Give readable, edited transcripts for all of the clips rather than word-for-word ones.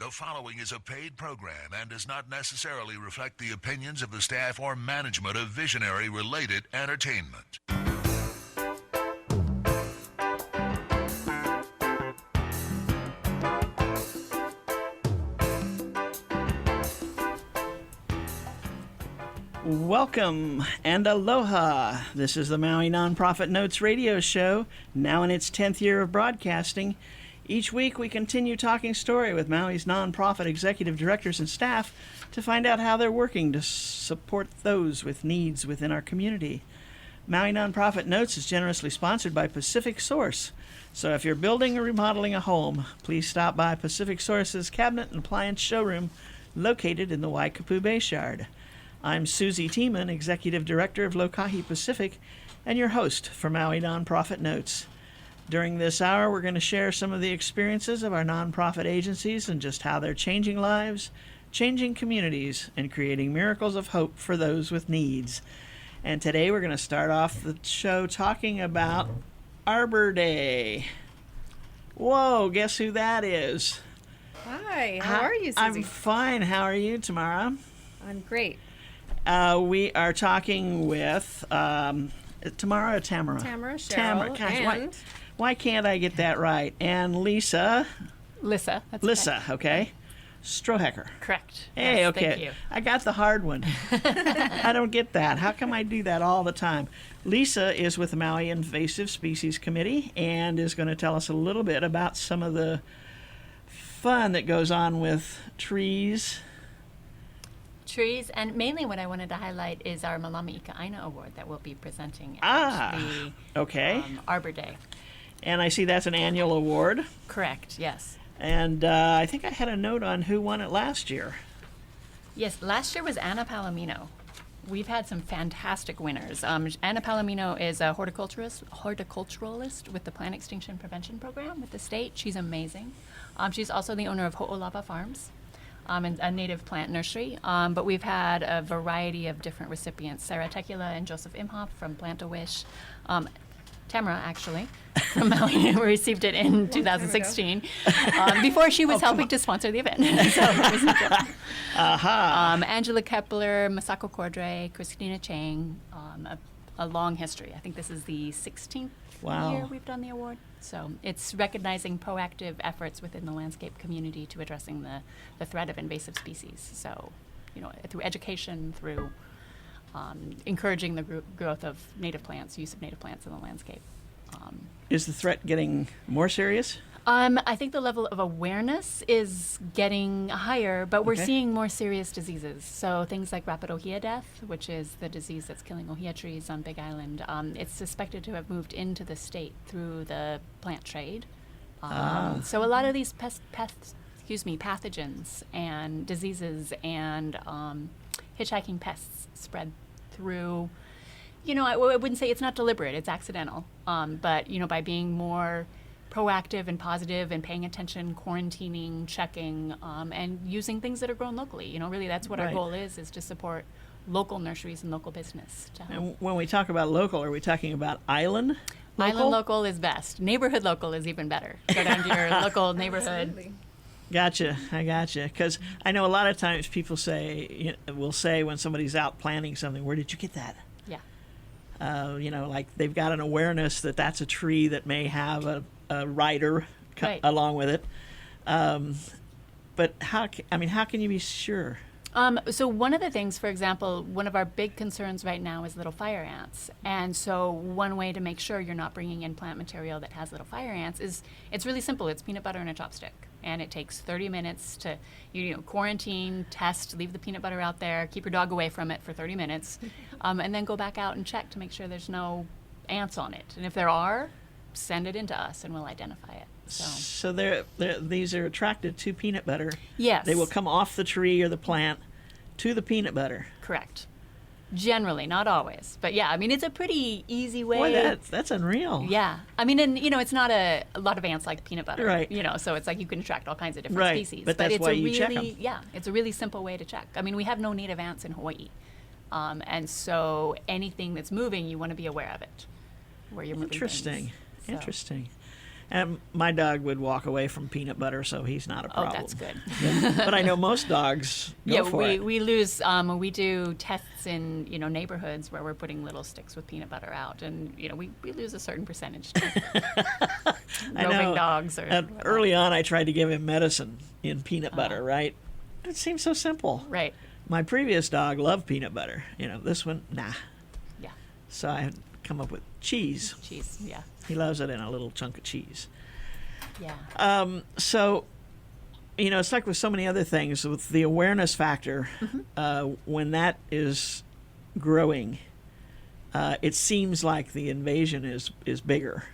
The following is a paid program and does not necessarily reflect the opinions of the staff or management of Visionary Related Entertainment. Welcome and aloha. This is the Maui Nonprofit Notes radio show, now in its 10th year of broadcasting. Each week we continue talking story with Maui's nonprofit executive directors and staff to find out how they're working to support those with needs within our community. Maui Nonprofit Notes is generously sponsored by Pacific Source. So if you're building or remodeling a home, please stop by Pacific Source's cabinet and appliance showroom located in the Waikapu Bayshard. I'm Susie Tiemann, Executive Director of Lokahi Pacific, and your host for Maui Nonprofit Notes. During this hour, we're going to share some of the experiences of our nonprofit agencies and just how they're changing lives, changing communities, and creating miracles of hope for those with needs. And today we're going to start off the show talking about Arbor Day. Whoa, guess who that is? Hi, how are you, Susie? I'm fine. How are you, Tamara? I'm great. We are talking with Tamara or Tamara? Tamara, Cheryl, Tamara. Gosh, and... Why can't I get that right? And Lisa. Lissa. That's Lissa, okay. Strohecker. Correct. Hey, yes, okay. Thank you. I got the hard one. I don't get that. How come I do that all the time? Lisa is with the Maui Invasive Species Committee and is going to tell us a little bit about some of the fun that goes on with trees. And mainly what I wanted to highlight is our Malama Ika Aina Award that we'll be presenting Ah, at the okay. Arbor Day. And I see that's an annual award. Correct, yes. And I think I had a note on who won it last year. Yes, last year was Anna Palomino. We've had some fantastic winners. Anna Palomino is a horticulturalist with the Plant Extinction Prevention Program with the state. She's amazing. She's also the owner of Ho'olava Farms. And a native plant nursery, but we've had a variety of different recipients. Sarah Tekula and Joseph Imhoff from Plant-A-Wish. Tamara, actually, from Maui, received it in 2016, before she was helping to sponsor the event. So it was Angela Kepler, Masako Cordray, Christina Chang, a long history. I think this is the 16th year we've done the award. So it's recognizing proactive efforts within the landscape community to addressing the threat of invasive species. So, through education, through encouraging the growth of native plants, use of native plants in the landscape. Is the threat getting more serious? I think the level of awareness is getting higher, but we're seeing more serious diseases. So things like rapid ohia death, which is the disease that's killing ohia trees on Big Island, it's suspected to have moved into the state through the plant trade. So a lot of these pathogens and diseases and hitchhiking pests spread through. I wouldn't say it's not deliberate; it's accidental. But by being more proactive and positive and paying attention, quarantining, checking, and using things that are grown locally. Really that's what our goal is to support local nurseries and local business. And when we talk about local, are we talking about island local? Island local is best. Neighborhood local is even better. Go down to your local neighborhood. Absolutely. Gotcha. I gotcha. Because I know a lot of times people will say when somebody's out planting something, where did you get that? Yeah. Like they've got an awareness that that's a tree that may have a rider along with it. But how can you be sure? So one of the things, for example, one of our big concerns right now is little fire ants. And so one way to make sure you're not bringing in plant material that has little fire ants is it's really simple. It's peanut butter and a chopstick. And it takes 30 minutes to quarantine, test, leave the peanut butter out there, keep your dog away from it for 30 minutes, and then go back out and check to make sure there's no ants on it. And if there are, send it into us and we'll identify it. So these are attracted to peanut butter. Yes. They will come off the tree or the plant to the peanut butter. Correct. Generally, not always. But yeah, it's a pretty easy way. Boy, that's unreal. Yeah. It's not a lot of ants like peanut butter. Right. So it's like you can attract all kinds of different species. But that's why you check them. Yeah, it's a really simple way to check. We have no native ants in Hawaii. And so anything that's moving, you want to be aware of it. Where you're moving things. Interesting. And my dog would walk away from peanut butter, so he's not a Oh, problem. that's good. But I know most dogs go for it. we lose. We do tests in neighborhoods where we're putting little sticks with peanut butter out, and we lose a certain percentage to I roving know. dogs. Early on, I tried to give him medicine in peanut butter, right? It seems so simple. Right. My previous dog loved peanut butter. This one, nah. Yeah. So I had come up with cheese. Cheese. Yeah. He loves it in a little chunk of cheese. Yeah. So, it's like with so many other things, with the awareness factor, when that is growing, it seems like the invasion is bigger.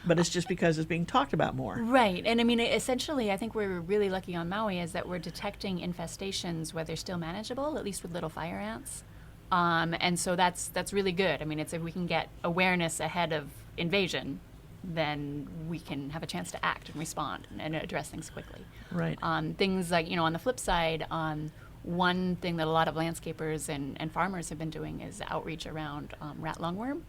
But it's just because it's being talked about more. Right. And I mean, essentially, I think we're really lucky on Maui is that we're detecting infestations where they're still manageable, at least with little fire ants. And so that's really good. I mean, it's if we can get awareness ahead of invasion, then we can have a chance to act and respond and address things quickly. Right. Things like, on the flip side, one thing that a lot of landscapers and farmers have been doing is outreach around rat lungworm.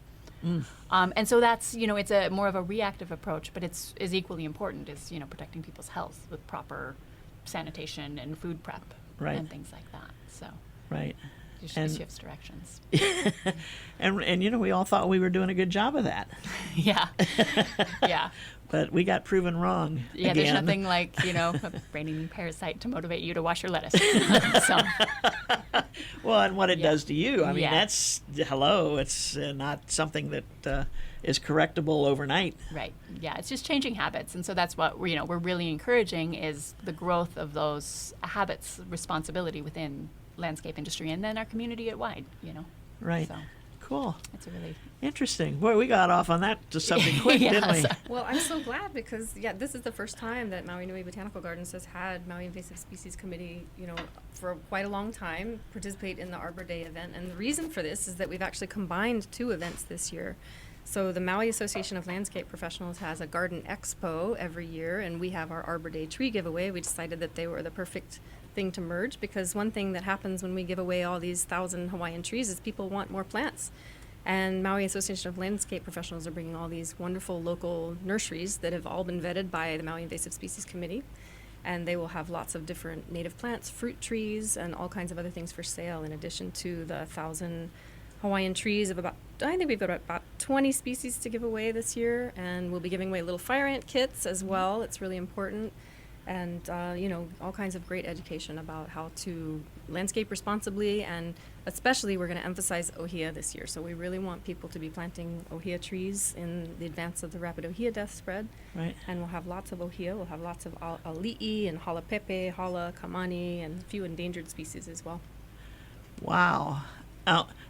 And so that's, it's a more of a reactive approach, but it's is equally important is, protecting people's health with proper sanitation and food prep Right. and things like that. So Right. it shifts directions. And we all thought we were doing a good job of that. Yeah. Yeah. But we got proven wrong. Yeah, again. there's nothing like, a brain-eating parasite to motivate you to wash your lettuce. So, Well, and what it does to you. I mean, Yeah. that's, hello, it's not something that is correctable overnight. right. Yeah, it's just changing habits. And so that's what we're really encouraging is the growth of those habits, responsibility within landscape industry and then our community at wide, Right. So Cool. it's a really Interesting. Boy, we got off on that subject quick, Yeah, didn't we? so- Well, I'm so glad because, this is the first time that Maui Nui Botanical Gardens has had Maui Invasive Species Committee, for quite a long time, participate in the Arbor Day event. And the reason for this is that we've actually combined two events this year. So the Maui Association of Landscape Professionals has a garden expo every year, and we have our Arbor Day tree giveaway. We decided that they were the perfect thing to merge because one thing that happens when we give away all these 1,000 Hawaiian trees is people want more plants. And Maui Association of Landscape Professionals are bringing all these wonderful local nurseries that have all been vetted by the Maui Invasive Species Committee. And they will have lots of different native plants, fruit trees, and all kinds of other things for sale in addition to the 1,000 Hawaiian trees of I think we've got about 20 species to give away this year. And we'll be giving away little fire ant kits as well. It's really important. And, all kinds of great education about how to landscape responsibly. And especially we're going to emphasize ohia this year. So we really want people to be planting ohia trees in the advance of the rapid ohia death spread. Right. And we'll have lots of ohia. We'll have lots of ali'i and halapepe, hala, kamani, and a few endangered species as well. Wow.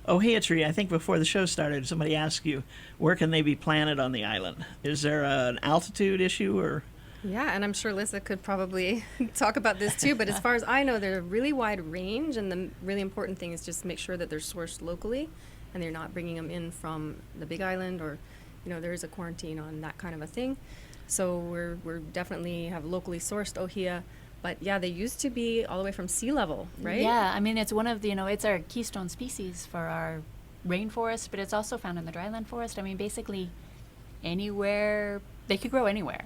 Ohia tree, I think before the show started, somebody asked you, where can they be planted on the island? Is there an altitude issue or... Yeah, and I'm sure Lissa could probably talk about this too, but as far as I know, they're a really wide range, and the really important thing is just make sure that they're sourced locally, and they're not bringing them in from the Big Island, or, there is a quarantine on that kind of a thing. So we're definitely have locally sourced ohia, but yeah, they used to be all the way from sea level, right? Yeah, I mean, it's one of the, it's our keystone species for our rainforest, but it's also found in the dryland forest. I mean, basically anywhere, they could grow anywhere.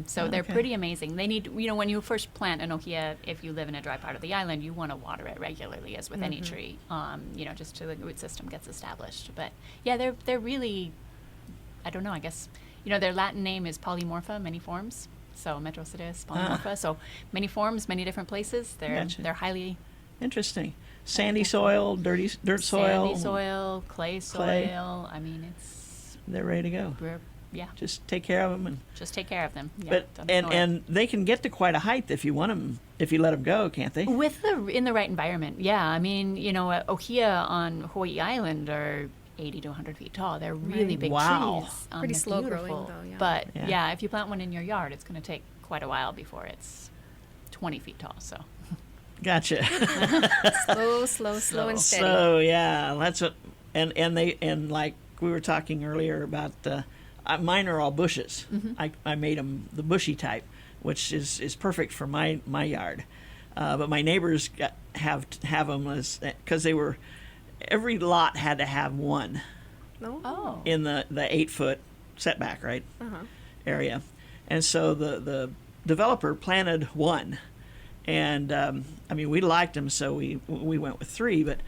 So they're Okay. pretty amazing. They need, when you first plant an ohia, if you live in a dry part of the island, you want to water it regularly, as with any tree, just till the root system gets established. But yeah, they're really, I don't know, I guess, their Latin name is polymorpha, many forms. So Metrosideus polymorpha. So many forms, many different places. Gotcha. They're highly Interesting. Sandy soil, dirt soil. sandy soil, clay Clay. soil. I mean, They're ready to go. yeah, Just take care of them, and just take care of them. Yeah, but don't ignore it. and they can get to quite a height if you want them, if you let them go, can't they? in the right environment. Yeah, I mean, ohia on Hawaii Island are 80 to 100 feet tall. They're really Right. big Wow. trees. Pretty They're slow beautiful. growing, though, yeah. But Yeah. if you plant one in your yard, it's going to take quite a while before it's 20 feet tall. So Gotcha. Slow and steady. So yeah, that's what, and like we were talking earlier about, mine are all bushes. I made them the bushy type, which is perfect for my yard. But my neighbors have them as, because they were, every lot had to have one No? oh in the 8-foot setback, right, Uh-huh. area. And so the developer planted one. And I mean, we liked them, so we went with 3. But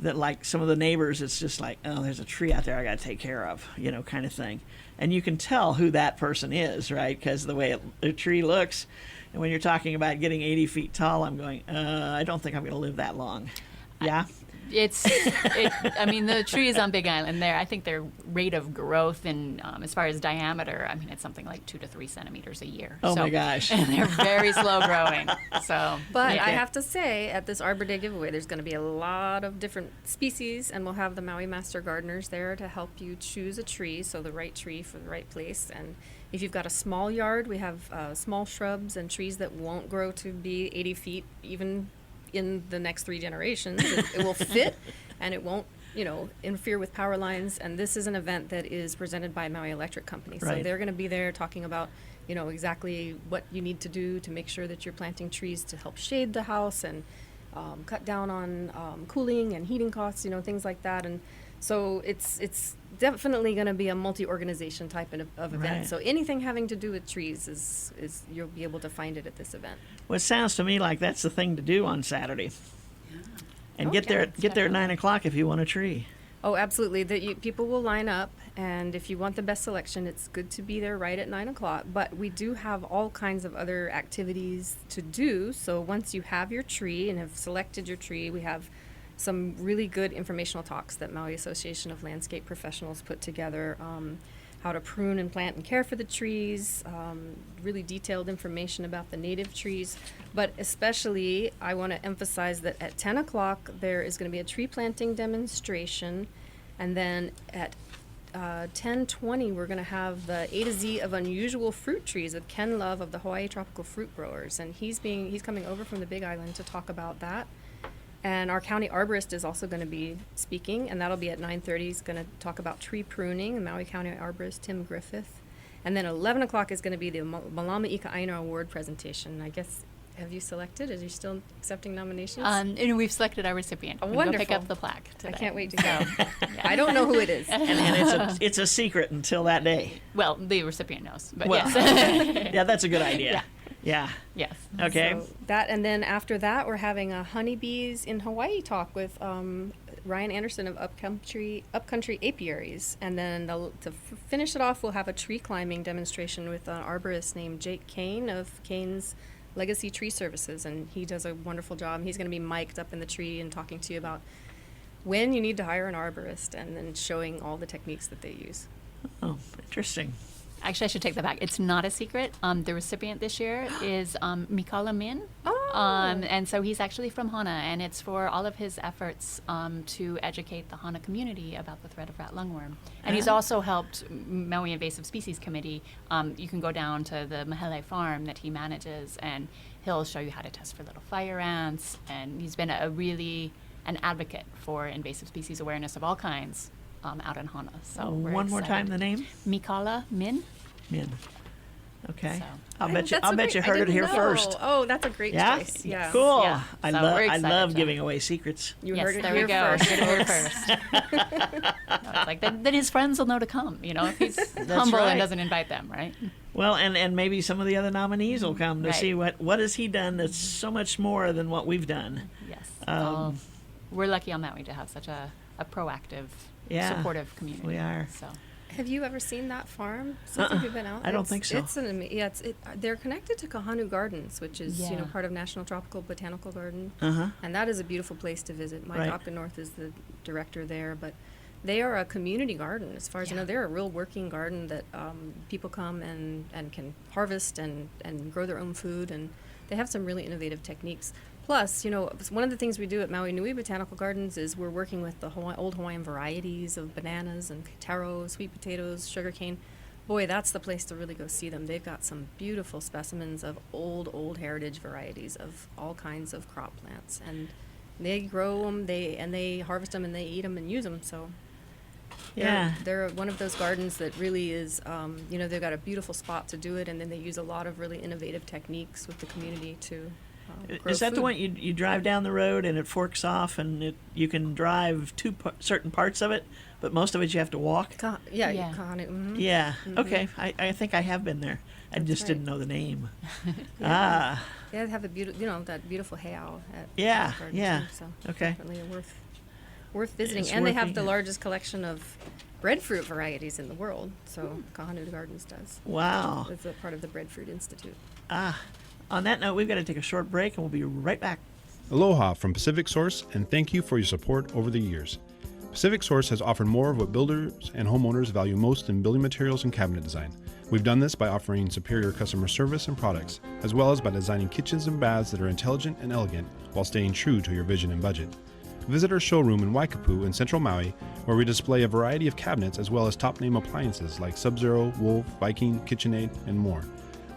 that, like, some of the neighbors, it's just like, oh, there's a tree out there I got to take care of, kind of thing. And you can tell who that person is, right? Because the way the tree looks. And when you're talking about getting 80 feet tall, I'm going, I don't think I'm going to live that long. Yeah. I mean, the trees on Big Island there, I think their rate of growth in, as far as diameter, I mean, it's something like 2 to 3 centimeters a year. Oh, my gosh. And they're very slow growing. So, But I have to say, at this Arbor Day giveaway, there's going to be a lot of different species, and we'll have the Maui Master Gardeners there to help you choose a tree, so the right tree for the right place. And if you've got a small yard, we have small shrubs and trees that won't grow to be 80 feet, even in the next 3 generations. It will fit, and it won't, interfere with power lines. And this is an event that is presented by Maui Electric Company. So Right. they're going to be there talking about, exactly what you need to do to make sure that you're planting trees to help shade the house and cut down on cooling and heating costs, things like that. And so it's definitely going to be a multi-organization type of event. Right. So anything having to do with trees is you'll be able to find it at this event. Well, it sounds to me like that's the thing to do on Saturday. And Oh, get there yeah, at 9 definitely. o'clock if you want a tree. Oh, absolutely. People will line up, and if you want the best selection, it's good to be there right at 9 o'clock. But we do have all kinds of other activities to do. So once you have your tree and have selected your tree, we have some really good informational talks that Maui Association of Landscape Professionals put together. How to prune and plant and care for the trees, really detailed information about the native trees. But especially, I want to emphasize that at 10 o'clock, there is going to be a tree planting demonstration. And then at 10:20, we're going to have the A to Z of unusual fruit trees with Ken Love of the Hawaii Tropical Fruit Growers. And he's coming over from the Big Island to talk about that. And our county arborist is also going to be speaking, and that'll be at 9:30. He's going to talk about tree pruning, Maui County arborist Tim Griffith. And then 11 o'clock is going to be the Malama Ika Aina Award presentation. I guess, have you selected? Are you still accepting nominations? And we've selected our recipient. Oh, We'll go pick wonderful. up the plaque I today. can't wait to go. So, I don't know who it is. And it's a secret until that day. well, the recipient knows, but Well, yes. yeah, that's a good idea. Yeah. Yes. Okay. So that, and then after that, we're having a honeybees in Hawaii talk with Ryan Anderson of Upcountry Apiaries, and then to finish it off, we'll have a tree climbing demonstration with an arborist named Jake Kane of Kane's Legacy Tree Services, and he does a wonderful job. He's going to be mic'd up in the tree and talking to you about when you need to hire an arborist, and then showing all the techniques that they use. Oh, interesting. Actually, I should take that back. It's not a secret. The recipient this year is Mikala Min. Oh. And so he's actually from Hana, and it's for all of his efforts to educate the Hana community about the threat of rat lungworm. And he's also helped Maui Invasive Species Committee. You can go down to the Mahele farm that he manages, and he'll show you how to test for little fire ants. And he's been an advocate for invasive species awareness of all kinds out in Hana. So we're One more time, excited. the name? Mikala Min. Min. Okay. So- I'll bet you. That's I'll a bet you great- I heard it didn't here know. first. Oh, that's a great Yeah. choice. Yeah. Cool. Yeah. I So love. we're I excited love to- giving away secrets. You Yes, heard it there here we go. first. Heard it here first. No, it's like then his friends will know to come. If he's humble right. and doesn't invite them, right? Well, and maybe some of the other nominees will come to Right. see what has he done that's so much more than what we've done. Yes. We're lucky on Maui to have such a proactive, Yeah, supportive community. we are. So Have you ever seen that farm since Uh-uh. you've been out? I don't think so. It's they're connected to Kahanu Gardens, which is Yeah. part of National Tropical Botanical Garden, Uh-huh. and that is a beautiful place to visit. Mike Right. Opgenorth is the director there, but they are a community garden. As far as I Yeah. know, they're a real working garden that people come and can harvest and grow their own food, and they have some really innovative techniques. Plus, one of the things we do at Maui Nui Botanical Gardens is we're working with the old Hawaiian varieties of bananas and taro, sweet potatoes, sugarcane. Boy, that's the place to really go see them. They've got some beautiful specimens of old heritage varieties of all kinds of crop plants, and they grow them, they harvest them, and they eat them and use them. So Yeah. they're one of those gardens that really is, they've got a beautiful spot to do it, and then they use a lot of really innovative techniques with the community to grow Is that the food. one you drive down the road and it forks off and you can drive to certain parts of it, but most of it you have to walk? Yeah, Yeah. Kahanu. Mhm. Yeah. Okay. I think I have been there. I That's just right. didn't know the name. Yeah. Yeah, they have the that beautiful heiau at Yeah, Botanic Garden, yeah. too, so Okay. definitely worth visiting. It's And they worth have the being- largest collection of breadfruit varieties in the world. So Kahanu Gardens does. Wow. It's a part of the Breadfruit Institute. On that note, we've got to take a short break, and we'll be right back. Aloha from Pacific Source, and thank you for your support over the years. Pacific Source has offered more of what builders and homeowners value most in building materials and cabinet design. We've done this by offering superior customer service and products, as well as by designing kitchens and baths that are intelligent and elegant while staying true to your vision and budget. Visit our showroom in Waikapu in Central Maui, where we display a variety of cabinets as well as top-name appliances like Sub-Zero, Wolf, Viking, KitchenAid, and more.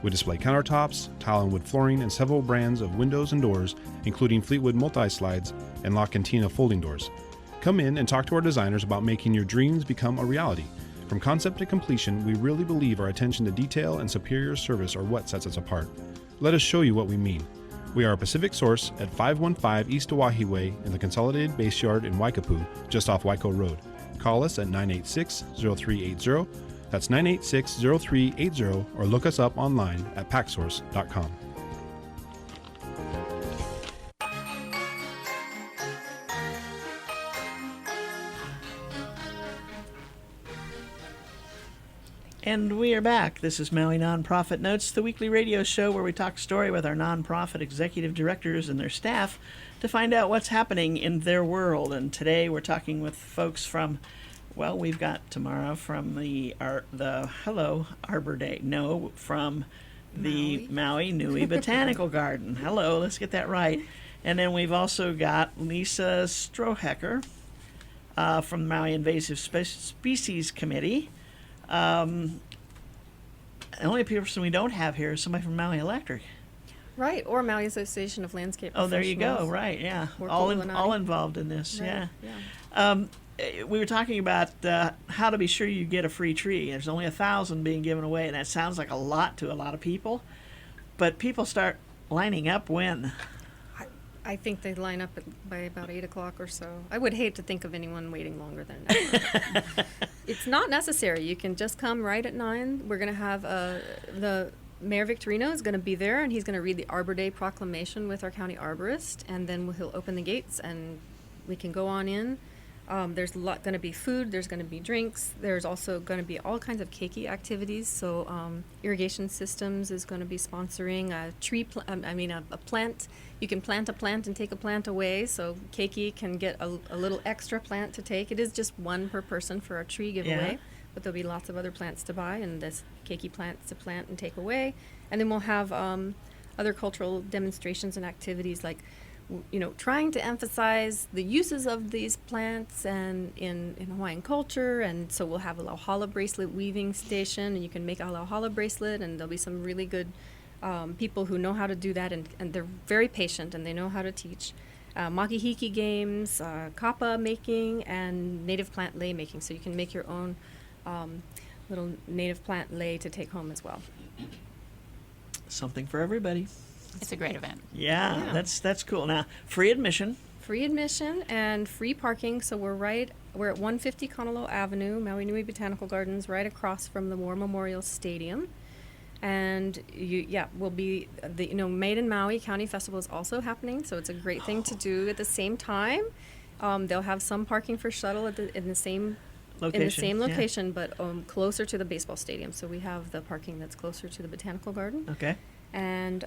We display countertops, tile and wood flooring, and several brands of windows and doors, including Fleetwood multi-slides and La Cantina folding doors. Come in and talk to our designers about making your dreams become a reality. From concept to completion, we really believe our attention to detail and superior service are what sets us apart. Let us show you what we mean. We are a Pacific Source at 515 East Oahe Way in the Consolidated Base Yard in Waikapu, just off Waiko Road. Call us at 986-0380. That's 986-0380, or look us up online at packsource.com. And we are back. This is Maui Nonprofit Notes, the weekly radio show where we talk story with our nonprofit executive directors and their staff to find out what's happening in their world. And today we're talking with folks from, well, we've got tomorrow from the Arbor Day. No, from the Maui Nui Botanical Garden. Hello, let's get that right. And then we've also got Lisa Strohecker from the Maui Invasive Species Committee. The only person we don't have here is somebody from Maui Electric. Right, or Maui Association of Landscape Oh, there you go. Professionals. Right, yeah. Or All Kulanai. involved in this, Right, yeah. We were talking about how to be sure you get a free tree. There's only 1,000 being given away, and that sounds like a lot to a lot of people. But people start lining up when? I think they line up by about 8 o'clock or so. I would hate to think of anyone waiting longer than an hour. It's not necessary. You can just come right at 9. We're going to have the Mayor Victorino is going to be there, and he's going to read the Arbor Day proclamation with our county arborist, and then he'll open the gates, and we can go on in. There's going to be food. There's going to be drinks. There's also going to be all kinds of keiki activities. So Irrigation Systems is going to be sponsoring a plant. You can plant a plant and take a plant away. So keiki can get a little extra plant to take. It is just one per person for our tree giveaway. Yeah. But there'll be lots of other plants to buy, and this keiki plants to plant and take away. And then we'll have other cultural demonstrations and activities like trying to emphasize the uses of these plants and in Hawaiian culture. And so we'll have a lauhala bracelet weaving station, and you can make a lauhala bracelet, and there'll be some really good people who know how to do that, and they're very patient, and they know how to teach. Makihiki games, kapa making, and native plant lei making. So you can make your own little native plant lei to take home as well. Something for everybody. It's a great event. Yeah, Yeah. that's cool. Now, free admission. Free admission and free parking. So we're at 150 Konolo Avenue, Maui Nui Botanical Gardens, right across from the War Memorial Stadium. And we'll be Made in Maui County Festival is also happening, so it's a great thing to do at the same time. They'll have some parking for shuttle in the same Location. Yeah. location, but closer to the baseball stadium. So we have the parking that's closer to the botanical garden. Okay. And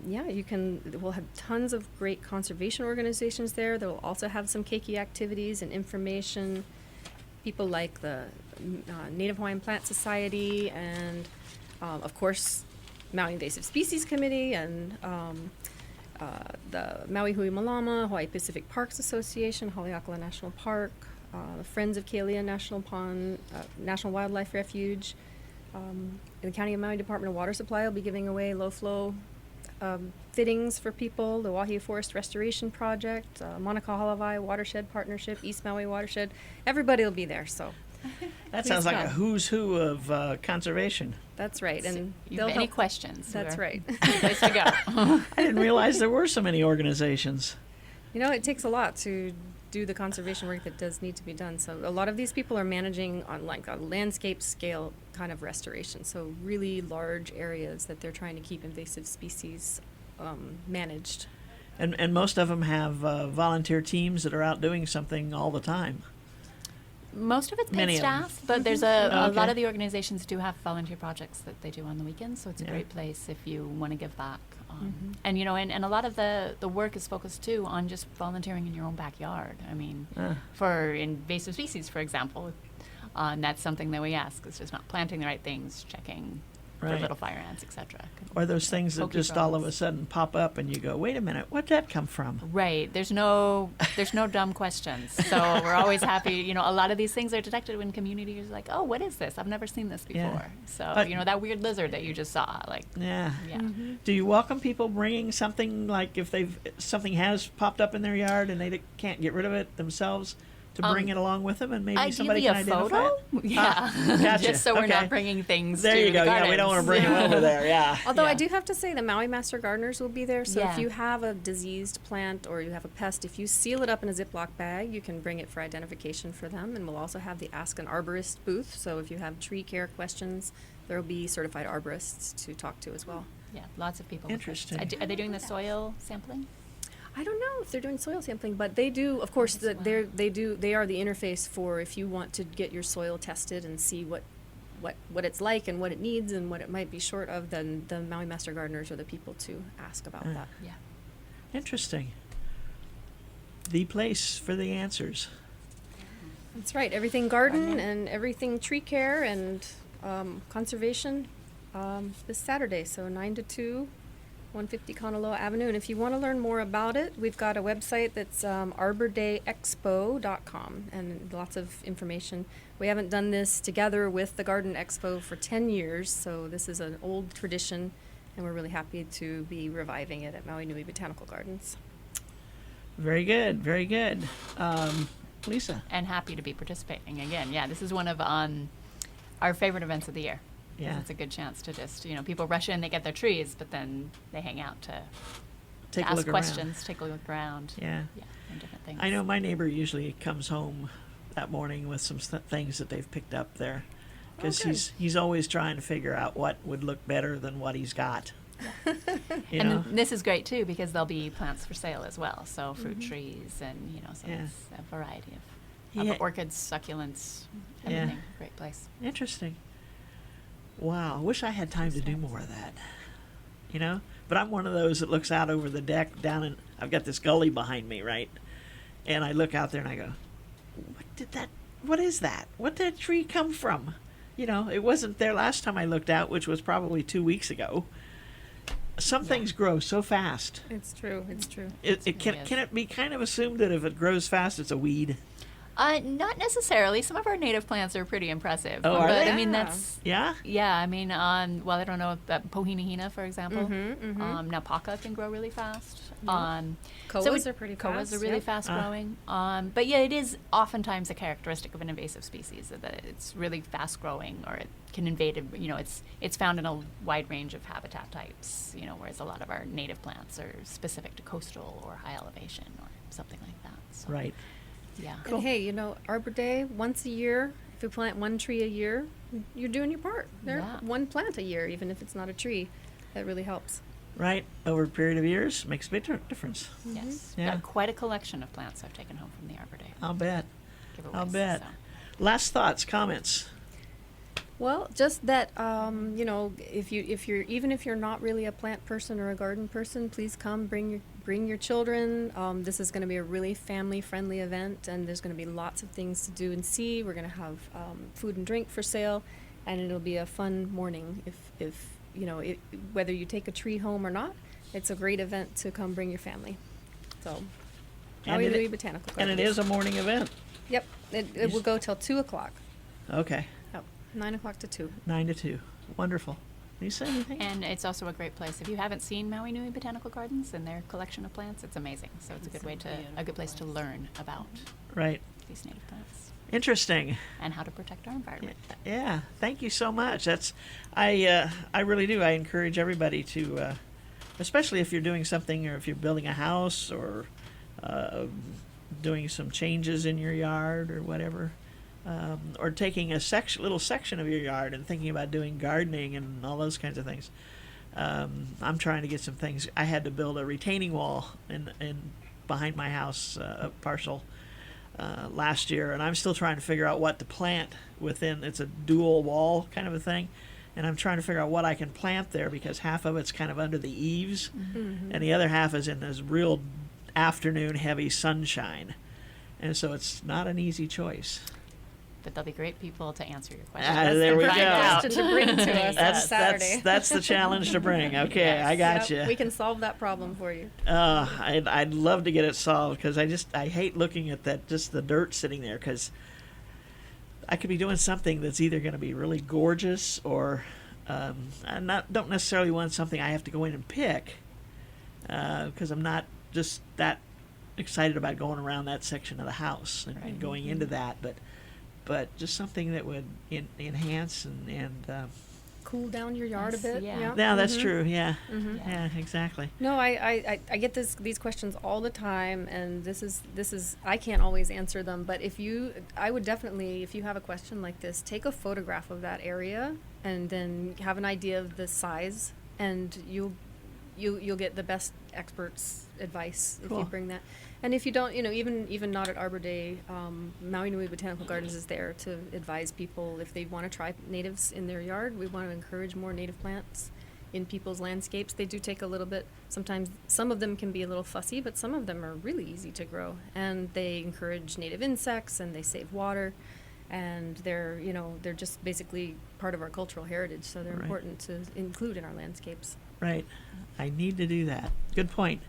we'll have tons of great conservation organizations there. They'll also have some keiki activities and information. People like the Native Hawaiian Plant Society and, of course, Maui Invasive Species Committee and the Maui Hui Malama, Hawaii Pacific Parks Association, Haleakala National Park, the Friends of Kealia National Pond, National Wildlife Refuge. The County of Maui Department of Water Supply will be giving away low-flow fittings for people, the Waihi Forest Restoration Project, Manukau Halavai Watershed Partnership, East Maui Watershed. Everybody will be there, so That please sounds like a come. who's who of conservation. That's right. And You they'll have any help- questions? That's we're- right. good place to go. I didn't realize there were so many organizations. It takes a lot to do the conservation work that does need to be done. So a lot of these people are managing on like a landscape scale kind of restoration. So really large areas that they're trying to keep invasive species managed. And most of them have volunteer teams that are out doing something all the time. Most of it's Many paid of them. staff, but there's a Okay. lot of the organizations do have volunteer projects that they do on the weekends, so it's a Yeah. great place if you want to give back. And you know, and a lot of the work is focused too on just volunteering in your own backyard. I mean, for invasive species, for example, that's something that we ask. It's just not planting the right things, checking for Right. little fire ants, etc. Or those things that Pokey just all of a frogs. sudden pop up and you go, wait a minute, where'd that come from? Right. There's no dumb questions. So we're always happy. You know, a lot of these things are detected when community is like, oh, what is this? I've never seen this Yeah. before. So But- you know, that weird lizard that you just saw, like, Yeah. yeah. Do you welcome people bringing something, like if something has popped up in their yard and they can't get rid of it themselves, to bring it along with them, and maybe somebody Ideally can a identify photo? it? Yeah. Gotcha. Just so we're Okay. not bringing things There to you the go. Yeah, we don't want to bring them over there. Yeah. Although I Yeah. do have to say the Maui Master Gardeners will be there. So Yeah. if you have a diseased plant or you have a pest, if you seal it up in a Ziploc bag, you can bring it for identification for them. And we'll also have the Ask an Arborist booth. So if you have tree care questions, there will be certified arborists to talk to as well. Yeah, lots of people. with Interesting. questions. Are they doing the soil sampling? I don't know if they're doing soil sampling, but they do. Of course, As well. they are the interface for if you want to get your soil tested and see what it's like and what it needs and what it might be short of. Then the Maui Master Gardeners are the people to ask about that. Yeah. Interesting. The place for the answers. That's right. Everything garden and everything tree care and conservation this Saturday. So 9 to 2, 150 Kanaloa Avenue. And if you want to learn more about it, we've got a website that's arbordayexpo.com and lots of information. We haven't done this together with the Garden Expo for 10 years, so this is an old tradition, and we're really happy to be reviving it at Maui Nui Botanical Gardens. Very good. Very good. Lisa. And happy to be participating again. Yeah, this is one of our favorite events of the year. 'Cause Yeah. It's a good chance to just, you know, people rush in, they get their trees, but then they hang out to Take a ask look questions, take a look around. around. Yeah, and different things. I know my neighbor usually comes home that morning with some things that they've picked up there, because good. he's always trying to figure out what would look better than what he's got. You And know? this is great too because there'll be plants for sale as well. So fruit trees and, you know, so Yeah. it's a variety of Yeah. orchids, succulents, Yeah. everything. Great place. Interesting. Wow, I wish I had time to do more of that. You know, but I'm one of those that looks out over the deck down, and I've got this gully behind me, right? And I look out there and I go, what is that? What did that tree come from? You know, it wasn't there last time I looked out, which was probably 2 weeks ago. Some things grow so fast. It's true. It's true. It really can is. it be kind of assumed that if it grows fast, it's a weed? Not necessarily. Some of our native plants are pretty impressive. Oh, are but they? I mean, Yeah. that's Yeah. yeah. I mean, well, I don't know that pohinihina, for example. Mhm, mhm. Naupaka can grow really fast. Koas are pretty Koas fast, are really yep. fast growing. But yeah, it is oftentimes a characteristic of an invasive species that it's really fast growing, or it can invade. You know, it's found in a wide range of habitat types. You know, whereas a lot of our native plants are specific to coastal or high elevation or something like that. So, Right. Yeah. And hey, you know, Arbor Day once a year. If you plant one tree a year, you're doing your part. There, Yeah. one plant a year, even if it's not a tree, that really helps. Right. Over a period of years makes a big difference. Yes. Yeah. Got quite a collection of plants I've taken home from the Arbor Day I'll bet. giveaways. I'll bet. So. Last thoughts, comments. Well, just that you know, if you're even if you're not really a plant person or a garden person, please come. Bring your children. This is going to be a really family-friendly event, and there's going to be lots of things to do and see. We're going to have food and drink for sale, and it'll be a fun morning. If you know, whether you take a tree home or not, it's a great event to come bring your family. So, And Maui it- Nui Botanical And it Gardens. is a morning event. Yep, it will go till 2:00. Okay. Yep, 9:00 to 2. 9 to 2. Wonderful. Lisa, anything? And it's also a great place. If you haven't seen Maui Nui Botanical Gardens and their collection of plants, it's amazing. So it's a good place to learn about Right. these native plants Interesting. and how to protect our environment. Yeah. Thank you so much. I really do. I encourage everybody to, especially if you're doing something, or if you're building a house, or doing some changes in your yard or whatever, or taking a little section of your yard and thinking about doing gardening and all those kinds of things. I'm trying to get some things. I had to build a retaining wall in behind my house, a parcel, last year, and I'm still trying to figure out what to plant within. It's a dual wall kind of a thing, and I'm trying to figure out what I can plant there because half of it's kind of under the eaves, and the other half is in this real afternoon heavy sunshine, and so it's not an easy choice. But they'll be great people to answer your questions. There we go. Question to bring to us on Saturday. That's the challenge to bring. Okay, Yes. I got you. We can solve that problem for you. I'd love to get it solved because I hate looking at that, just the dirt sitting there, because I could be doing something that's either going to be really gorgeous or I don't necessarily want something I have to go in and pick, because I'm not just that excited about going around that section of the house and going into that, but just something that would enhance and Cool down your yard a bit. yeah. yeah, that's true. Yeah, Mhm. yeah, exactly. No, I get these questions all the time, and this is I can't always answer them. But I would definitely, if you have a question like this, take a photograph of that area, and then have an idea of the size, and you'll get the best experts' advice if Cool. you bring that. And if you don't, even not at Arbor Day, Maui Nui Botanical Gardens is there to advise people if they want to try natives in their yard. We want to encourage more native plants in people's landscapes. They do take a little bit, sometimes some of them can be a little fussy, but some of them are really easy to grow. And they encourage native insects, and they save water, and they're just basically part of our cultural heritage, so they're Right. important to include in our landscapes. Right. I need to do that. Good point.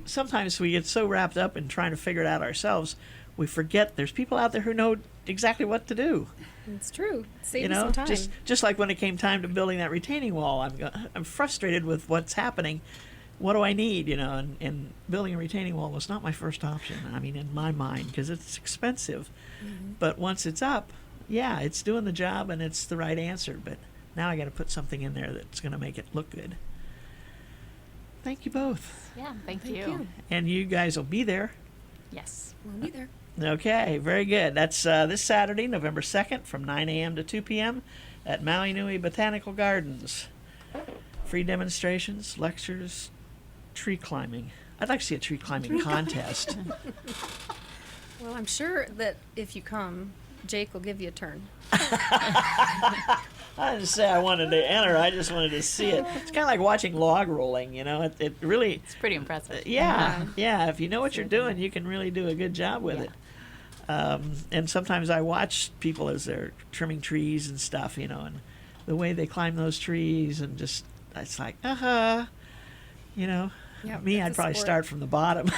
Sometimes we get so wrapped up in trying to figure it out ourselves, we forget there's people out there who know exactly what to do. It's true. Save You you know, some time. just like when it came time to building that retaining wall, I'm frustrated with what's happening. What do I need? And building a retaining wall was not my first option. I mean, in my mind, because it's expensive. But once it's up, yeah, it's doing the job and it's the right answer. But now I got to put something in there that's going to make it look good. Thank you both. Yeah, thank Thank you. you. And you guys will be there. Yes. We'll be there. Okay, very good. That's this Saturday, November 2nd, from 9 a.m. to 2 p.m. at Maui Nui Botanical Gardens. Free demonstrations, lectures, tree climbing. I'd like to see a tree climbing contest. Well, I'm sure that if you come, Jake will give you a turn. I didn't say I wanted to enter. I just wanted to see it. It's kind of like watching log rolling, It really, It's pretty impressive. yeah. If you know what you're doing, you can really do a good job with it. And sometimes I watch people as they're trimming trees and stuff, and the way they climb those trees, and just, it's like, Yep, me, it's I'd a probably sport. start from the bottom.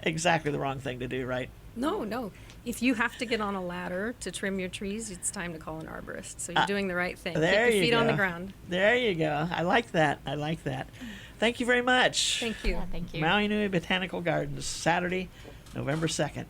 Exactly the wrong thing to do, right? No. If you have to get on a ladder to trim your trees, it's time to call an arborist. So you're doing the right thing. There Keep your you feet on the go. ground. There you go. I like that. Thank you very much. Thank you. Yeah, thank you. Maui Nui Botanical Gardens, Saturday, November 2nd.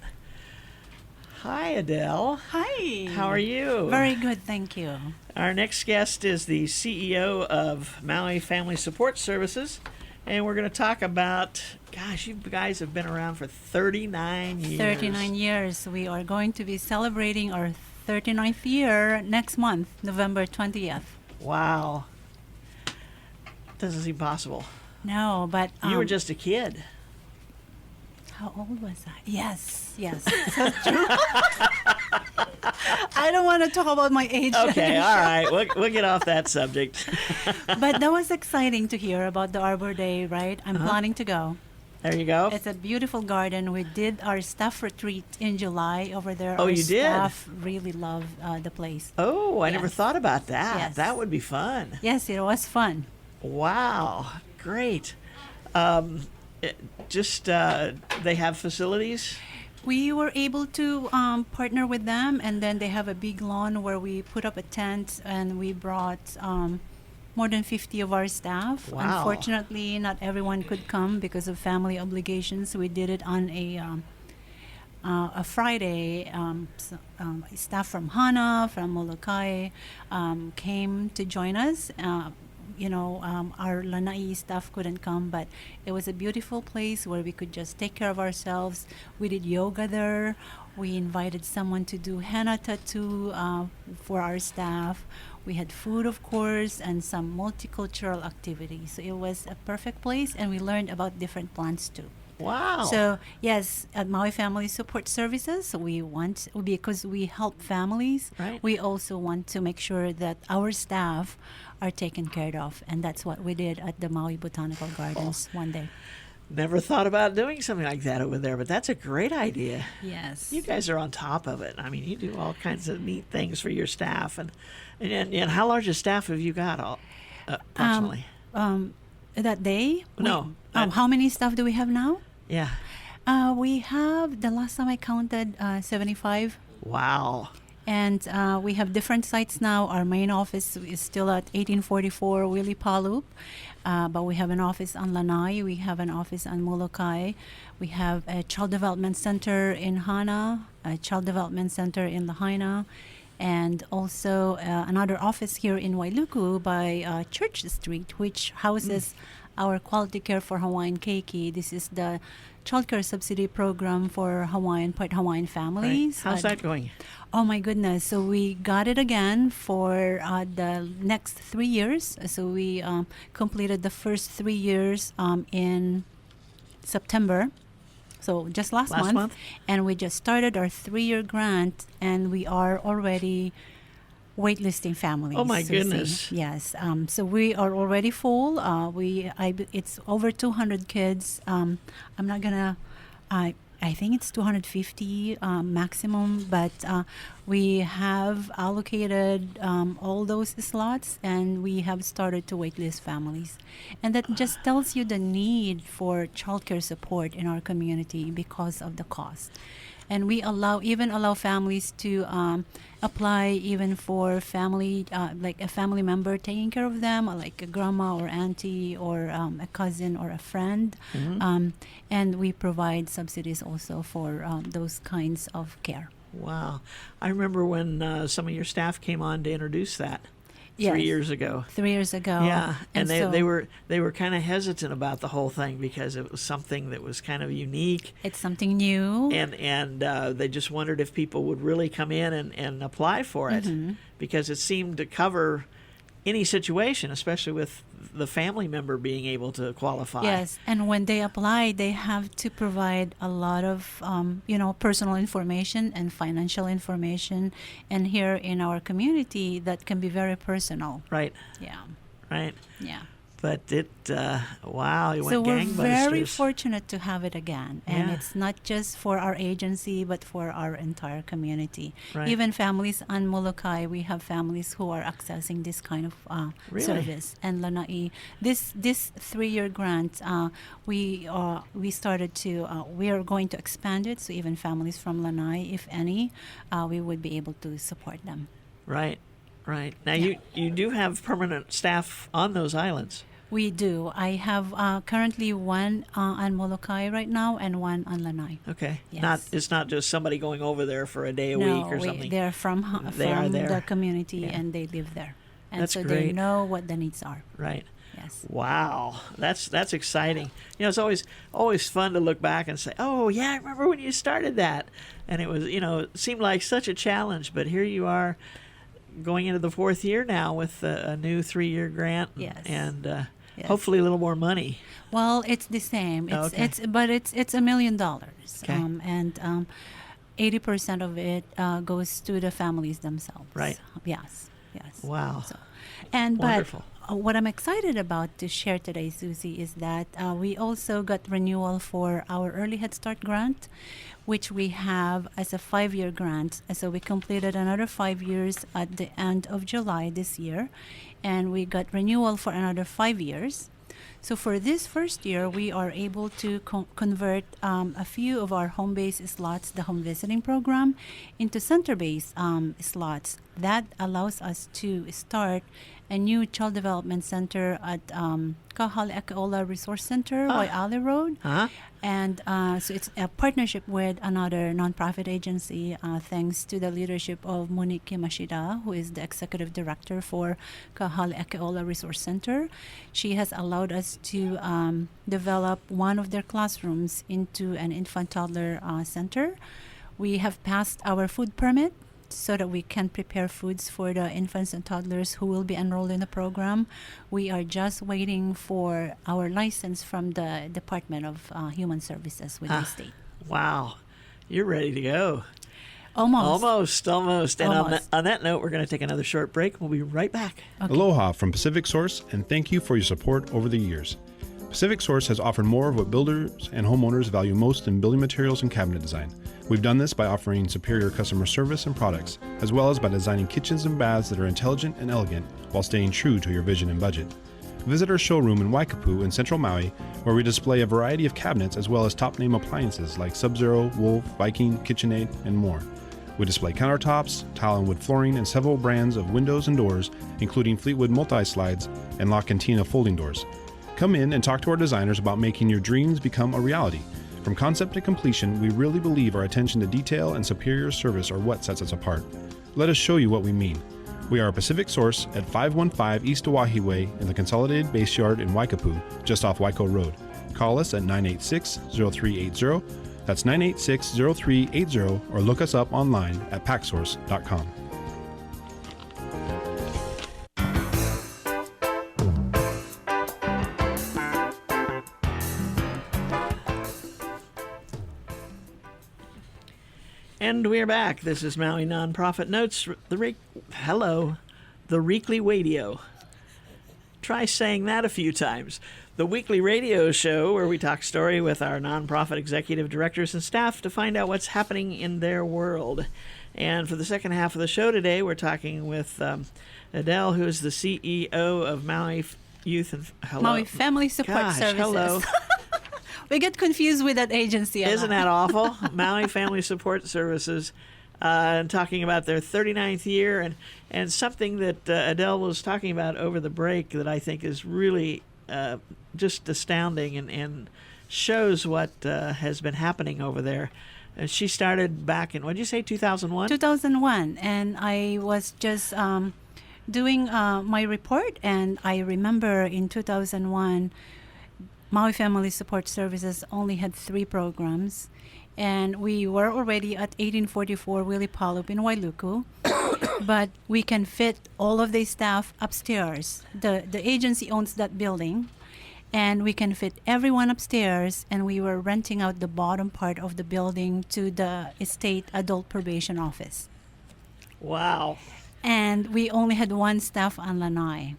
Hi, Adele. Hi. How are you? Very good, thank you. Our next guest is the CEO of Maui Family Support Services, and we're going to talk about, gosh, you guys have been around for 39 years. 39 years. We are going to be celebrating our 39th year next month, November 20th. Wow. Doesn't seem possible. No, but You were just a kid. how old was I? Yes. So true. I don't want to talk about my age. Okay, all right. We'll get off that subject. But that was exciting to hear about the Arbor Day, right? I'm planning to go. There you go. It's a beautiful garden. We did our staff retreat in July over there. Oh, our you did? Staff really love the place. Oh, I never Yes. thought about that. Yes. That would be fun. Yes, it was fun. Wow, great. They have facilities? We were able to partner with them, and then they have a big lawn where we put up a tent, and we brought more than 50 of our staff. Wow. Unfortunately, not everyone could come because of family obligations. We did it on a Friday. Staff from Hana, from Molokai, came to join us. our Lanai staff couldn't come, but it was a beautiful place where we could just take care of ourselves. We did yoga there. We invited someone to do henna tattoo for our staff. We had food, of course, and some multicultural activities. So it was a perfect place, and we learned about different plants too. Wow. So yes, at Maui Family Support Services, we want, because we help families. Right. We also want to make sure that our staff are taken care of, and that's what we did at the Maui Botanical Gardens one day. Never thought about doing something like that over there, but that's a great idea. Yes. You guys are on top of it. I mean, you do all kinds of neat things for your staff, and how large a staff have you got approximately? That day? No. How many staff do we have now? Yeah. We have, the last time I counted, 75. Wow. And we have different sites now. Our main office is still at 1844 Willie Palup, but we have an office on Lanai. We have an office on Molokai. We have a Child Development Center in Hana, a Child Development Center in Lahaina, and also another office here in Wailuku by Church Street, which houses our Quality Care for Hawaiian Keiki. This is the childcare subsidy program for part Hawaiian families. Right. How's that going? Oh my goodness! So we got it again for the next 3 years. So we completed the first 3 years in September. So just last month, and we just started our 3-year grant, and we are already waitlisting families. Oh my Susie. goodness! Yes. So we are already full. It's over 200 kids. I'm not gonna. I think it's 250 maximum, but we have allocated all those slots, and we have started to waitlist families. And that just tells you the need for childcare support in our community because of the cost. And we allow families to apply even for family, like a family member taking care of them, or like a grandma or auntie or a cousin or a friend. And we provide subsidies also for those kinds of care. Wow. I remember when some of your staff came on to introduce that. Yes. 3 years ago. 3 years ago. Yeah, and so they were kind of hesitant about the whole thing because it was something that was kind of unique, it's something new. and they just wondered if people would really come in and apply for it because it seemed to cover any situation, especially with the family member being able to qualify. Yes, and when they apply, they have to provide a lot of, personal information and financial information. And here in our community, that can be very personal. Right. Yeah. Right. Yeah. But wow, you So went we're very gangbusters. fortunate to have it again. And Yeah. it's not just for our agency, but for our entire community. Right. Even families on Molokai, we have families who are accessing this kind of Really? service. And Lanai, this 3-year grant, we started to, we are going to expand it. So even families from Lanai, if any, we would be able to support them. Right. Right. Now Yeah. you do have permanent staff on those islands. We do. I have currently one on Molokai right now and one on Lanai. Okay. Yes. It's not just somebody going over there for a day a No, week or something. they're from They are there. the community, Yeah. and they live there, and That's so they great. know what the needs are. Right. Yes. Wow. That's exciting. It's always fun to look back and say, "Oh, yeah, I remember when you started that." And it was, it seemed like such a challenge, but here you are going into the 4th year now with a new 3-year grant. Yes. And Yes. hopefully a little more money. Well, it's the same. Oh, okay. It's $1 million. Okay. And 80% of it goes to the families themselves. Right. Yes. Yes. Wow. So, Wonderful. what I'm excited about to share today, Susie, is that we also got renewal for our Early Head Start grant, which we have as a 5-year grant. So we completed another 5 years at the end of July this year, and we got renewal for another 5 years. So for this first year, we are able to convert a few of our home-based slots, the home visiting program, into center-based slots that allows us to start a new child development center at Kahal Ekeola Resource Center, Waiale Road. Uh-huh. And so it's a partnership with another nonprofit agency, thanks to the leadership of Monique Kimashida, who is the executive director for Kahal Ekeola Resource Center. She has allowed us to develop one of their classrooms into an infant toddler center. We have passed our food permit so that we can prepare foods for the infants and toddlers who will be enrolled in the program. We are just waiting for our license from the Department of Human Services with the state. Wow. You're ready to go. Almost. Almost. And Almost. on that note, we're going to take another short break. We'll be right back. Okay. Aloha from Pacific Source, and thank you for your support over the years. Pacific Source has offered more of what builders and homeowners value most in building materials and cabinet design. We've done this by offering superior customer service and products, as well as by designing kitchens and baths that are intelligent and elegant while staying true to your vision and budget. Visit our showroom in Waikapu in Central Maui, where we display a variety of cabinets as well as top-name appliances like Sub-Zero, Wolf, Viking, KitchenAid, and more. We display countertops, tile and wood flooring, and several brands of windows and doors, including Fleetwood multi-slides and La Cantina folding doors. Come in and talk to our designers about making your dreams become a reality. From concept to completion, we really believe our attention to detail and superior service are what sets us apart. Let us show you what we mean. We are a Pacific Source at 515 East Oahe Way in the Consolidated Base Yard in Waikapu, just off Waiko Road. Call us at 986-0380. That's 986-0380, or look us up online at packsource.com. And we're back. This is Maui Nonprofit Notes. The weekly radio. Try saying that a few times. The weekly radio show where we talk story with our nonprofit executive directors and staff to find out what's happening in their world. And for the second half of the show today, we're talking with Adele, who is the CEO of Maui Youth and Maui Family Support Services. Hello. We get confused with that agency. Isn't that awful? Maui Family Support Services, talking about their 39th year, and something that Adele was talking about over the break that I think is really just astounding and shows what has been happening over there. She started back in, what did you say, 2001? 2001, and I was just doing my report, and I remember in 2001, Maui Family Support Services only had 3 programs, and we were already at 1844 Willie Palup in Wailuku, but we can fit all of the staff upstairs. The agency owns that building, and we can fit everyone upstairs, and we were renting out the bottom part of the building to the state adult probation office. Wow. And we only had 1 staff on Lanai.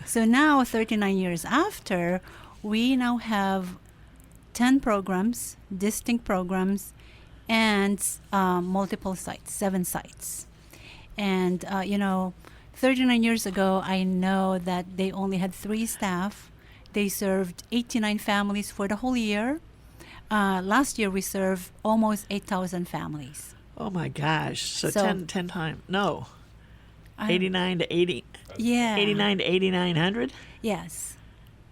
So now, 39 years after, we now have 10 programs, distinct programs, and multiple sites, 7 sites. And, 39 years ago, I know that they only had 3 staff. They served 89 families for the whole year. Last year, we served almost 8,000 families. Oh, my gosh. So 10 times. No. I- 89 to 80. Yeah. 89 to 8,900? Yes.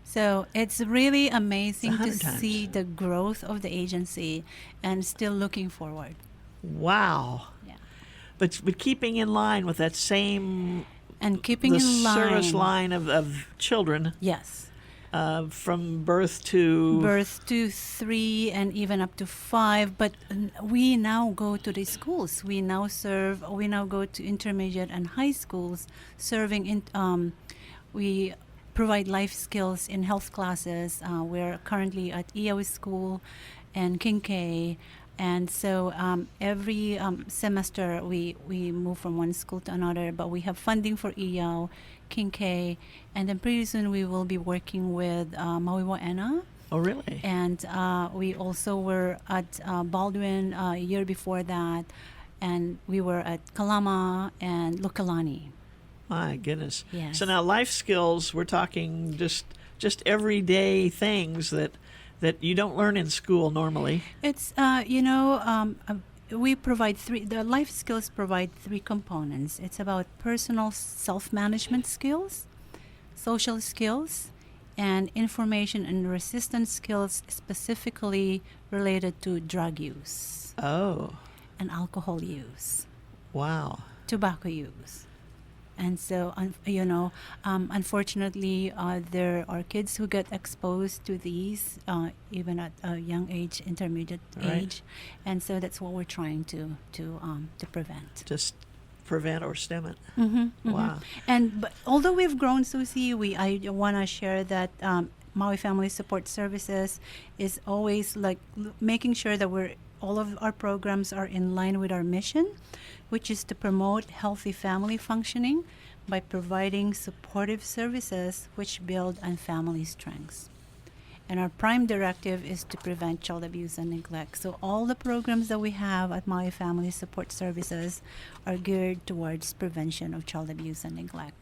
So it's really amazing to 100 times. see the growth of the agency and still looking forward. Wow. Yeah. But keeping in line with that same And keeping the in line. service line of children Yes. from birth to Birth to 3 and even up to 5. But we now go to the schools. We now go to intermediate and high schools serving we provide life skills in health classes. We're currently at EO School and Kincaid. And so every semester we move from one school to another, but we have funding for EO, Kincaid, and then pretty soon we will be working with Maui Waena. Oh, really? And we also were at Baldwin a year before that, and we were at Kalama and Lokalani. My goodness. Yes. So now life skills, we're talking just everyday things that you don't learn in school normally. It's we provide three. The life skills provide three components. It's about personal self-management skills, social skills, and information and resistance skills specifically related to drug use Oh, and alcohol use, wow. tobacco use. And so, unfortunately, there are kids who get exposed to these even at a young age, intermediate Right. age, and so that's what we're trying to prevent. Just prevent or stem it. Mm-hmm, Wow. And but although we've grown, Susie, I want to share that Maui Family Support Services is always like making sure that all of our programs are in line with our mission, which is to promote healthy family functioning by providing supportive services which build on family strengths. And our prime directive is to prevent child abuse and neglect. So all the programs that we have at Maui Family Support Services are geared towards prevention of child abuse and neglect.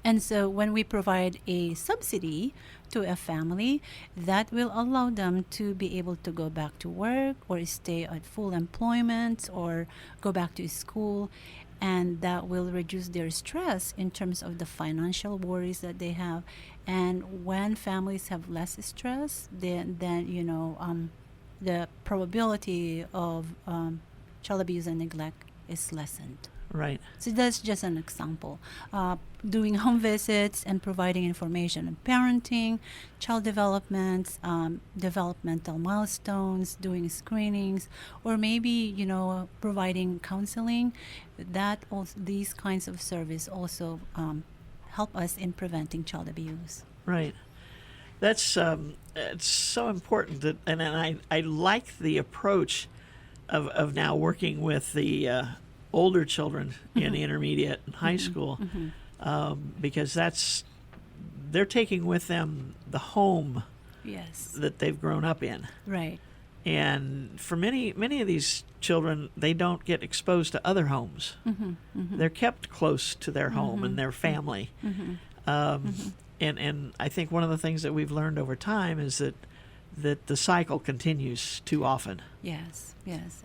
And so when we provide a subsidy to a family, that will allow them to be able to go back to work or stay at full employment or go back to school. And that will reduce their stress in terms of the financial worries that they have. And when families have less stress, then the probability of child abuse and neglect is lessened. Right. So that's just an example. Doing home visits and providing information on parenting, child development, developmental milestones, doing screenings, or maybe providing counseling. These kinds of service also help us in preventing child abuse. Right. That's it's so important that, and I like the approach of now working with the older children in intermediate and high school, because they're taking with them the home Yes. that they've grown up in. Right. And for many of these children, they don't get exposed to other homes. They're kept close to their home and their family. And I think one of the things that we've learned over time is that the cycle continues too often. Yes,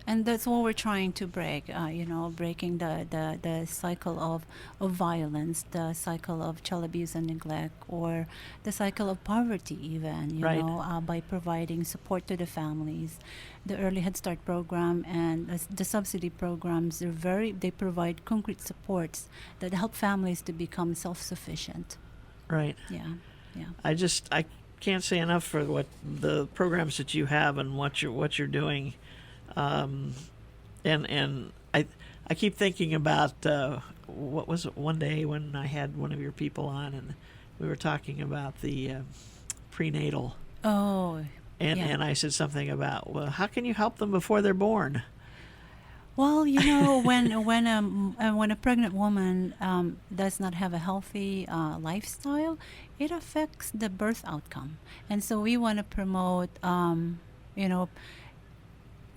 and that's what we're trying to break. Breaking the cycle of violence, the cycle of child abuse and neglect, or the cycle of poverty, even. By providing support to the families, the early Head Start program and the subsidy programs. They provide concrete supports that help families to become self-sufficient. Right. Yeah. I can't say enough for what the programs that you have and what you're doing, and I keep thinking about what was it one day when I had one of your people on and we were talking about the prenatal. Oh. And I said something about, well, how can you help them before they're born? Well, when a pregnant woman does not have a healthy lifestyle, it affects the birth outcome, and so we want to promote,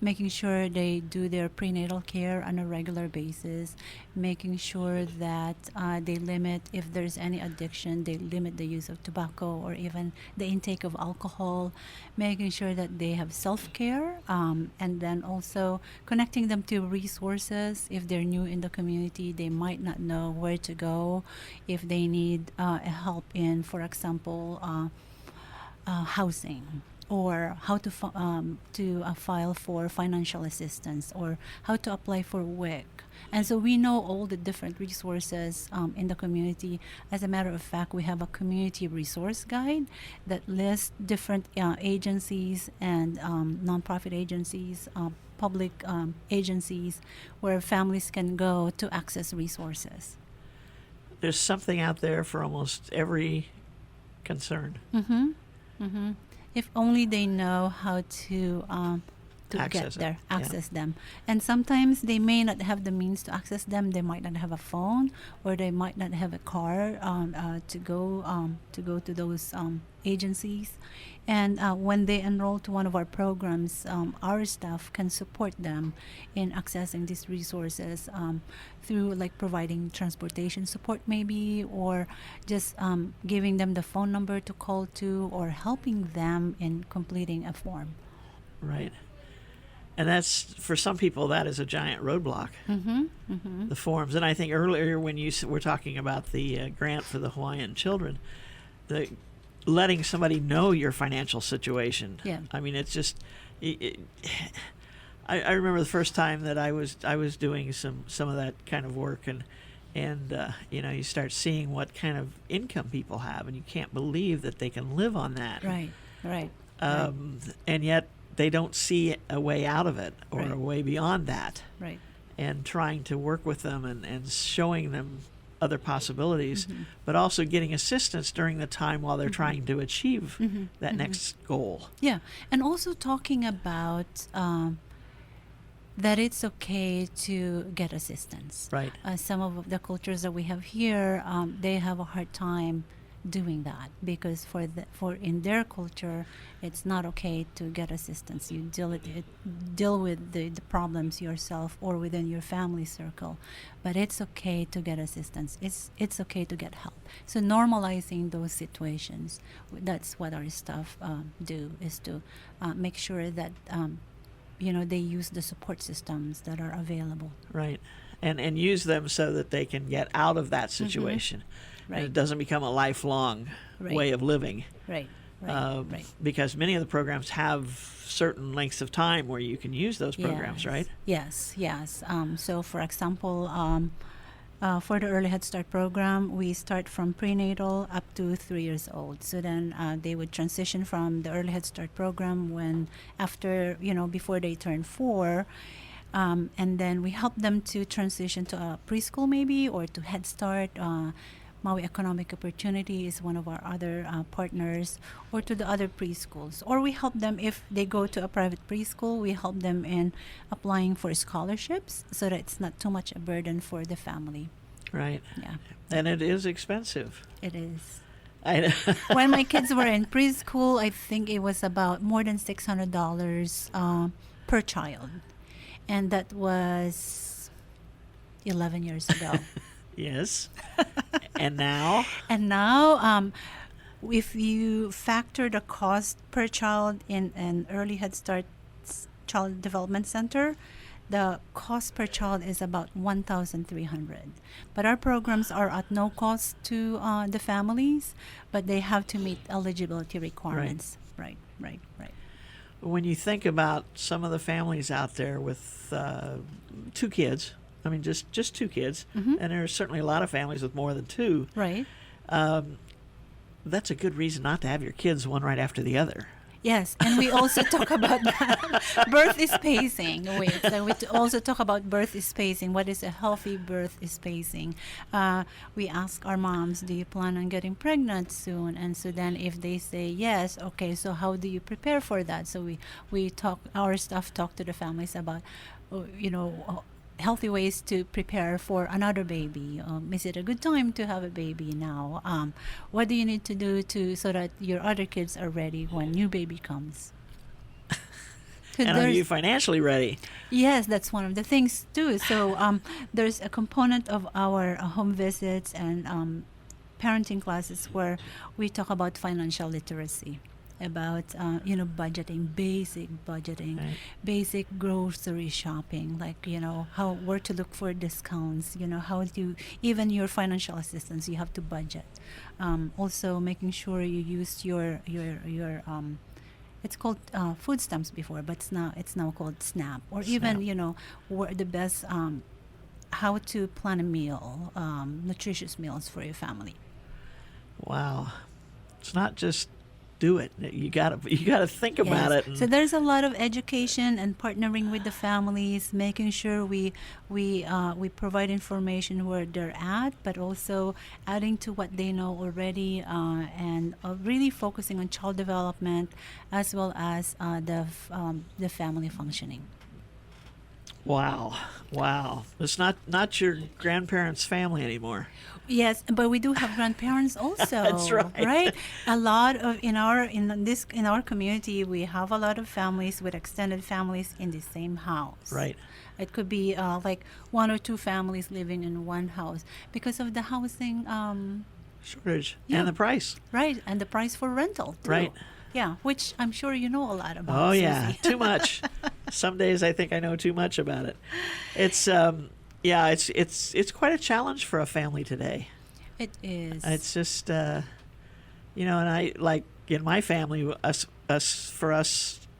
making sure they do their prenatal care on a regular basis, making sure that they limit, if there's any addiction, they limit the use of tobacco or even the intake of alcohol, making sure that they have self-care, and then also connecting them to resources. If they're new in the community, they might not know where to go. If they need help in, for example, housing, or how to file for financial assistance, or how to apply for WIC. And so we know all the different resources in the community. As a matter of fact, we have a community resource guide that lists different agencies and nonprofit agencies, public agencies, where families can go to access resources. There's something out there for almost every concern. If only they know how to Access get there, it, access them. And sometimes they may not have the means to access them. They might not have a phone, or they might not have a car to go to those agencies. And when they enroll to one of our programs, our staff can support them in accessing these resources through like providing transportation support maybe, or just giving them the phone number to call to, or helping them in completing a form. Right. And that's, for some people, that is a giant roadblock. The forms. And I think earlier when you were talking about the grant for the Hawaiian children, the letting somebody know your financial situation. Yeah. I mean, it's just. I remember the first time that I was doing some of that kind of work, and you start seeing what kind of income people have, and you can't believe that they can live on that. Right. And yet they don't see a way out of it or Right. a way beyond that. Right. And trying to work with them and showing them other possibilities, but also getting assistance during the time while they're trying to achieve that next goal. Yeah, and also talking about that it's okay to get assistance. Right. Some of the cultures that we have here, they have a hard time doing that because for in their culture, it's not okay to get assistance. You deal with the problems yourself or within your family circle, but it's okay to get assistance. It's okay to get help. So normalizing those situations, that's what our staff do, is to make sure that they use the support systems that are available. Right. And use them so that they can get out of that situation. Right. And it doesn't become a lifelong Right. way of living. Right. Right. Because many of the programs have certain lengths of time where you can use those programs, right? Yes. So, for example, for the Early Head Start program, we start from prenatal up to 3 years old. So then they would transition from the Early Head Start program before they turn 4. And then we help them to transition to a preschool maybe or to Head Start. Maui Economic Opportunity is one of our other partners, or to the other preschools. Or we help them if they go to a private preschool, we help them in applying for scholarships so that it's not too much a burden for the family. Right. Yeah, And it is expensive. it is. I When my kids were in preschool, I think it was about more than $600 per child. And that was 11 years ago. Yes. And now? And now, if you factor the cost per child in an Early Head Start Child Development Center, the cost per child is about $1,300. But our programs are at no cost to the families, but they have to meet eligibility requirements. Right. When you think about some of the families out there with 2 kids, I mean, just 2 kids, and there are certainly a lot of families with more than 2. Right. That's a good reason not to have your kids one right after the other. Yes, and we also talk about that. Birth spacing. So we also talk about birth spacing. What is a healthy birth spacing? We ask our moms, do you plan on getting pregnant soon? And so then if they say yes, okay, so how do you prepare for that? So our staff talk to the families about, healthy ways to prepare for another baby. Is it a good time to have a baby now? What do you need to do so that your other kids are ready when new baby comes? And are you financially ready? Yes, that's one of the things too. So there's a component of our home visits and parenting classes where we talk about financial literacy, about budgeting, Right. basic grocery shopping, like where to look for discounts, how to, even your financial assistance, you have to budget. Also making sure you use your it's called food stamps before, but it's now called SNAP, or even where the best how to plan a meal, nutritious meals for your family. Wow, it's not just do it. You gotta think about it. So there's a lot of education and partnering with the families, making sure we provide information where they're at, but also adding to what they know already, and really focusing on child development as well as the family functioning. Wow. It's not your grandparents' family anymore. Yes, but we do have grandparents also. That's right. Right? A lot of in our community, we have a lot of families with extended families in the same house. Right. It could be like 1 or 2 families living in one house because of the housing Shortage. Yeah. And the price. right, and the price for rental too. Right. Yeah, which I'm sure you know a lot about. Oh yeah, Susie. too much. Some days I think I know too much about it. It's yeah, it's quite a challenge for a family today. It is. It's just you know, and I like in my family, us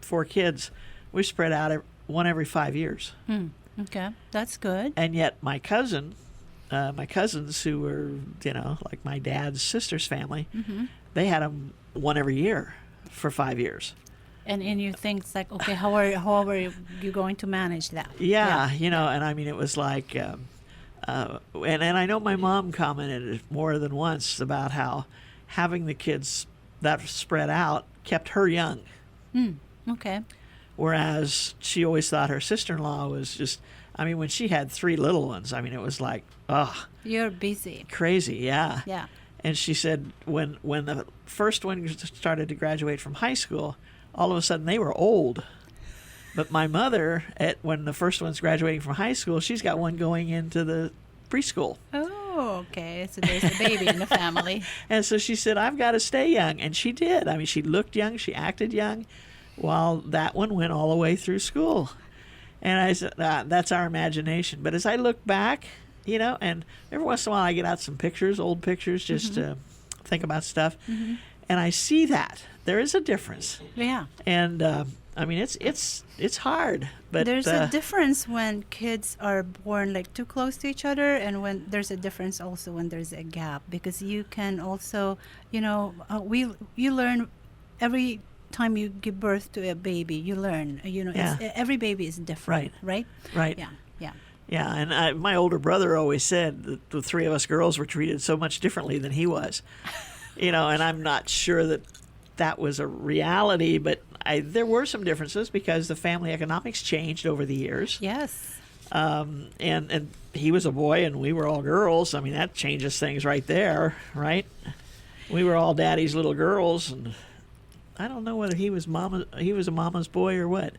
4 kids, we spread out one every 5 years. Okay, that's good. And yet my cousins who were, you know, like my dad's sister's family, they had them one every year for 5 years. And you think it's like, okay, how are you going to manage that? Yeah, you know, and I mean, it was like, and I know my mom commented more than once about how having the kids that spread out kept her young. Okay. Whereas she always thought her sister-in-law was just, I mean, when she had 3 little ones, I mean, it was like, You're busy. crazy, yeah. Yeah. And she said when the first one started to graduate from high school, all of a sudden they were old. But my mother, when the first one's graduating from high school, she's got one going into the preschool. Oh, okay. So there's a baby in the family. And so she said, I've got to stay young. And she did. I mean, she looked young, she acted young, while that one went all the way through school. And I said, that's our imagination. But as I look back, you know, and every once in a while I get out some pictures, old pictures, just to think about stuff. And I see that. There is a difference. Yeah. And I mean, it's hard. But there's a difference when kids are born like too close to each other, and when there's a difference also when there's a gap, because you can also, you know, you learn every time you give birth to a baby, you learn, you know, every baby is different, right? Right. Yeah. Yeah, and my older brother always said that the 3 of us girls were treated so much differently than he was. You know, and I'm not sure that was a reality, but there were some differences because the family economics changed over the years. Yes. And he was a boy and we were all girls. I mean, that changes things right there, right? We were all daddy's little girls, and I don't know whether he was a mama's boy or what.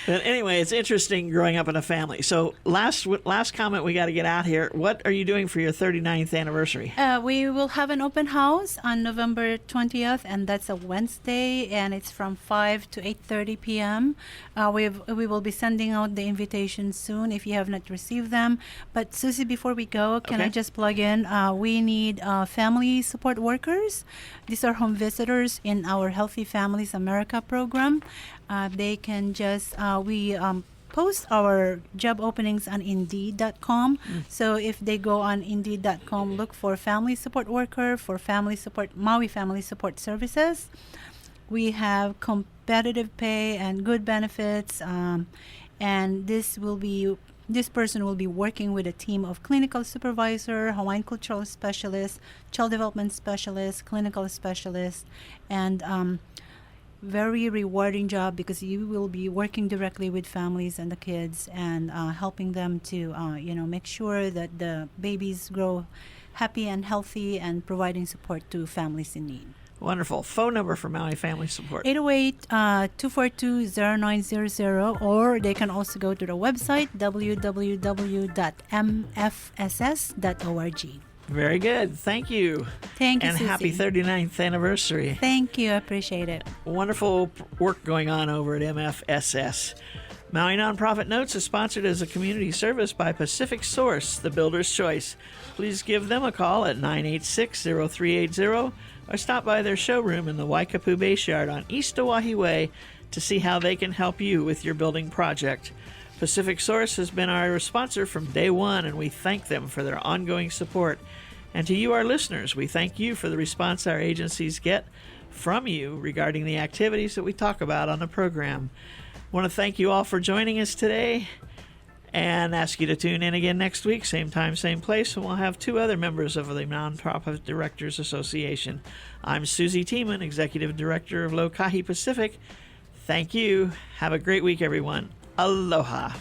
But anyway, it's interesting growing up in a family. So last comment, we got to get out here. What are you doing for your 39th anniversary? We will have an open house on November 20th, and that's a Wednesday, and it's from 5 to 8:30 p.m. We will be sending out the invitations soon if you have not received them. But Susie, before we go, can I just plug in? We need family support workers. These are home visitors in our Healthy Families America program. They can just, we post our job openings on Indeed.com. So if they go on Indeed.com, look for family support worker, for Maui Family Support Services. We have competitive pay and good benefits, and this person will be working with a team of clinical supervisor, Hawaiian cultural specialist, child development specialist, clinical specialist, and very rewarding job because you will be working directly with families and the kids and helping them to make sure that the babies grow happy and healthy, and providing support to families in need. Wonderful. Phone number for Maui Family Support. 808-242-0900, or they can also go to the website www.mfss.org. Very good. Thank you. Thank you, and Susie. happy 39th anniversary. Thank you. I appreciate it. Wonderful work going on over at MFSS. Maui Nonprofit Notes is sponsored as a community service by Pacific Source, the builder's choice. Please give them a call at 986-0380 or stop by their showroom in the Waikapu Base Yard on East Oahe Way to see how they can help you with your building project. Pacific Source has been our sponsor from day one, and we thank them for their ongoing support. And to you, our listeners, we thank you for the response our agencies get from you regarding the activities that we talk about on the program. I want to thank you all for joining us today and ask you to tune in again next week, same time, same place, and we'll have 2 other members of the Nonprofit Directors Association. I'm Susie Tiemann, Executive Director of Lokahi Pacific. Thank you. Have a great week, everyone. Aloha.